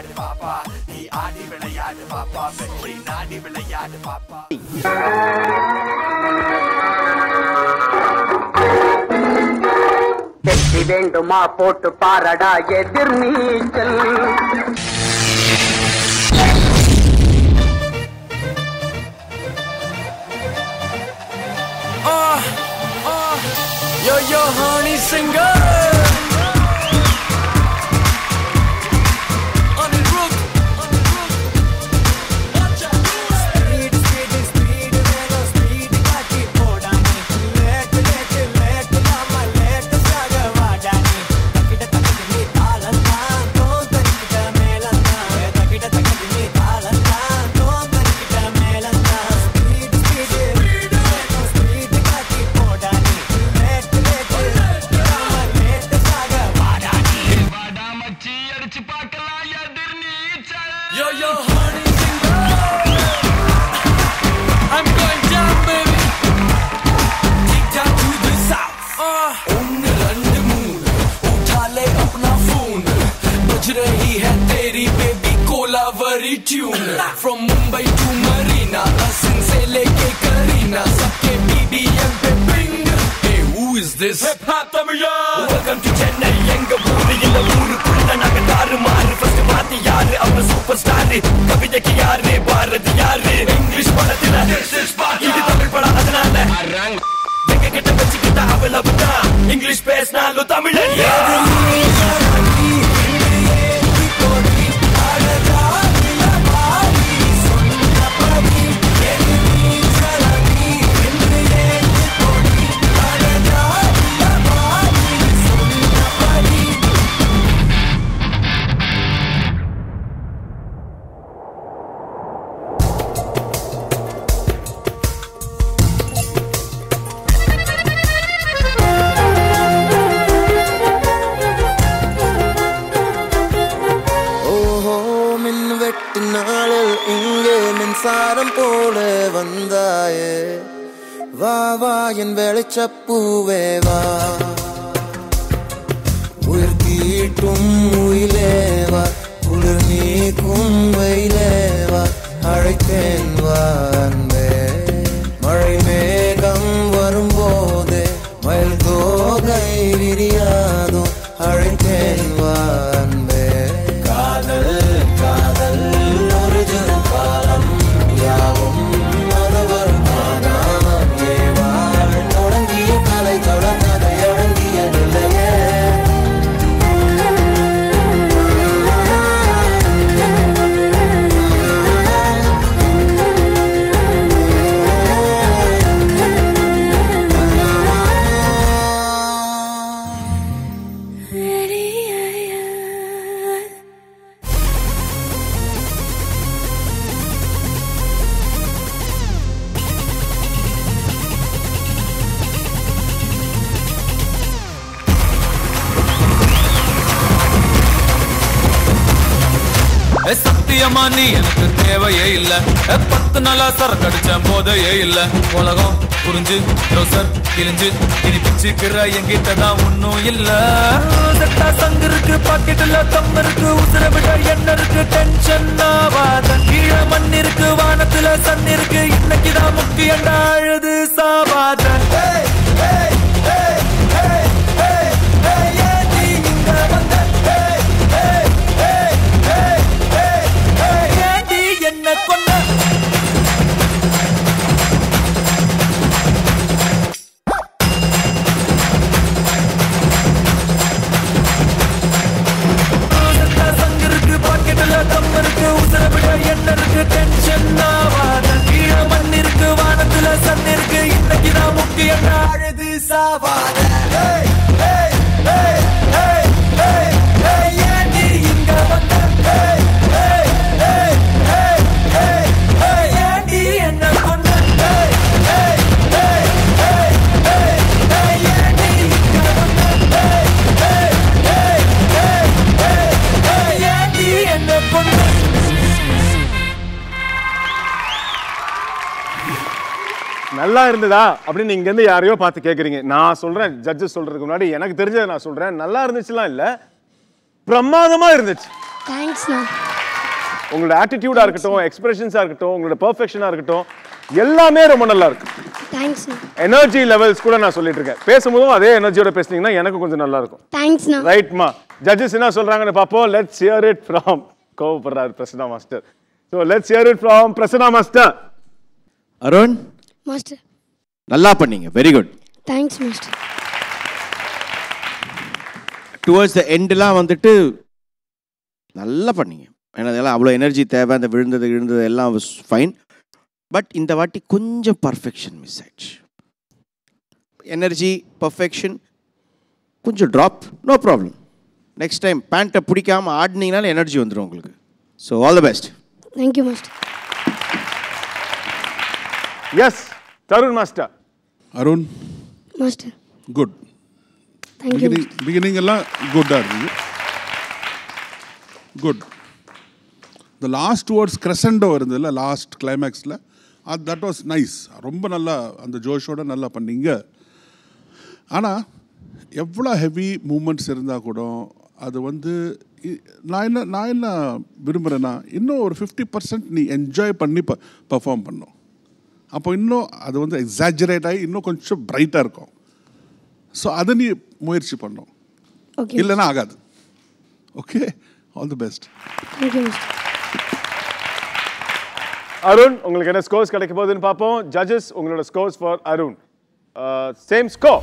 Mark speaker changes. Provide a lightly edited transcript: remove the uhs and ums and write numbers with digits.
Speaker 1: விளையாடு பாப்பா நீ ஆடி விளையாடு பாப்பா வெற்றி நாடி விளையாடு பாப்பா
Speaker 2: வெற்றி வேண்டுமா போட்டு பாரடா எதிர் நீச்சல்
Speaker 1: Yo yo honey singer Yo yo honey singer I'm going down baby Take down to the south Onne rand moon Utha le apna phone Baj rahi hai teri baby Kolavari tune From Mumbai to Marina Rasin se leke Karina Sabke BBM pe ping Hey who is this Hip hop Tamiya Welcome to Chennai Yenga Boori illa oorukulla naga tarumaru First maati yaru avanga superstar கவிதைக்கு யாரு பாரதி யாரு English படத்துல இது தமிழ் படம் அதனால எங்க கிட்ட வச்சுக்கிட்ட அவ்வளவுதான் இங்கிலீஷ் பேசினாலும் தமிழன்
Speaker 3: மின்சாரம் போல வந்தாயே வா வா என் வெளிச்சப்பூவே வா உயிர் தீட்டும் உயிலேவா குளிர் நீக்கும் வெயிலேவா அழைத்தேன் வா அன்பே மழை மேகம் வரும்போது மயில் தோகை விரியாதோ அழைத்தேன் வா அன்பே காதல் காதல் ஒரு ஜனபாலம் யாவும் மனவர் காணாம் ஏவாள் தொடங்கிய கலை தொடங்காதை அடங்கியதில்லையே
Speaker 4: சத்தியமா நீ எனக்கு தேவையே இல்ல 10 நாளா சரக்கடிச்ச போதையே இல்ல உலகம் புரிஞ்சு ரோசர் கிழிஞ்சு இனி பிச்சுக்கிற எங்கிட்டதான் ஒன்னும் இல்ல செட்டா சங்கு இருக்கு பாக்கெட்டுல தம் இருக்கு உசுர விட என்ன இருக்கு டென்ஷன் ஆவாத கீழே மண் இருக்கு வானத்துல சன் இருக்கு இன்னைக்குதான் முக்கியண்டா அழுது சாவாத
Speaker 5: நல்லா இருந்ததா அப்படின்னு இங்க இருந்து யாரையோ பார்த்து கேக்குறீங்க. நான் சொல்றேன், ஜட்ஜஸ் சொல்றதுக்கு முன்னாடி எனக்கு தெரிஞ்சதை நான் சொல்றேன். நல்லா இருந்துச்சுலாம் இல்ல, பிரமாதமா இருந்துச்சு.
Speaker 6: தேங்க்ஸ்ண்ணா.
Speaker 5: உங்களோட ஆட்டிடியூடா இருக்கட்டும், எக்ஸ்பிரஷன்ஸா இருக்கட்டும், உங்களோட பெர்ஃபெக்ஷனா இருக்கட்டும், எல்லாமே ரொம்ப நல்லா இருக்கு.
Speaker 6: தேங்க்ஸ்.
Speaker 5: எனர்ஜி லெவல்ஸ் கூட நான் சொல்லிட்டு இருக்கேன். பேசும்போதும் அதே எனர்ஜியோட பேசுனீங்கன்னா எனக்கு கொஞ்சம் நல்லா இருக்கும்.
Speaker 6: தேங்க்ஸ்.
Speaker 5: ரைட்மா. ஜட்ஜஸ் என்ன சொல்றாங்கன்னு பாப்போம். லெட்ஸ் ஹியர் இட் ஃப்ரம் கோவப்படுறாரு Prasanna master. So let's hear it from Prasanna master.
Speaker 7: Arun
Speaker 6: master
Speaker 7: நல்லா பண்ணீங்க, very good.
Speaker 6: Thanks master.
Speaker 7: Towards the எண்ட்லாம் வந்துட்டு நல்லா பண்ணீங்க. ஏன்னா அதெல்லாம் அவ்வளோ எனர்ஜி தேவை, அந்த விழுந்தது எல்லாம் வாஸ் ஃபைன். பட் இந்த வாட்டி கொஞ்சம் பர்ஃபெக்ஷன் மிஸ் ஆயிடுச்சு. எனர்ஜி பர்ஃபெக்ஷன் கொஞ்சம் drop. No problem. Next time பேண்ட்டை பிடிக்காமல் ஆடினீங்கனால எனர்ஜி வந்துடும் உங்களுக்கு. So all the best.
Speaker 6: Thank you master.
Speaker 5: Yes Tarun master.
Speaker 8: Arun
Speaker 6: master
Speaker 8: good.
Speaker 6: Thank you.
Speaker 8: Beginning எல்லாம் குட்டாக இருந்தது. Good. The last words crescendo இருந்ததுல லாஸ்ட் கிளைமேக்ஸில், தட் வாஸ் நைஸ். ரொம்ப நல்லா அந்த ஜோஷோட நல்லா பண்ணீங்க. ஆனால் எவ்வளோ ஹெவி மூமெண்ட்ஸ் இருந்தால் கூட அது வந்து நான் என்ன விரும்புகிறேன்னா, இன்னும் ஒரு 50% நீ என்ஜாய் பண்ணி பர்ஃபார்ம் பண்ணோம். அப்போ இன்னும் அது வந்து எக்ஸாஜரேட் ஆகி இன்னும் கொஞ்சம் பிரைட்டாக இருக்கும். ஸோ அதை நீ முயற்சி பண்ணோம், இல்லைன்னா ஆகாது. Okay, all the best.
Speaker 6: Thank you master.
Speaker 5: Arun, உங்களுக்கு என்ன ஸ்கோர்ஸ் கிடைக்க போகுதுன்னு பார்ப்போம். ஜட்ஜஸ், உங்களோட scores for Arun. Same score.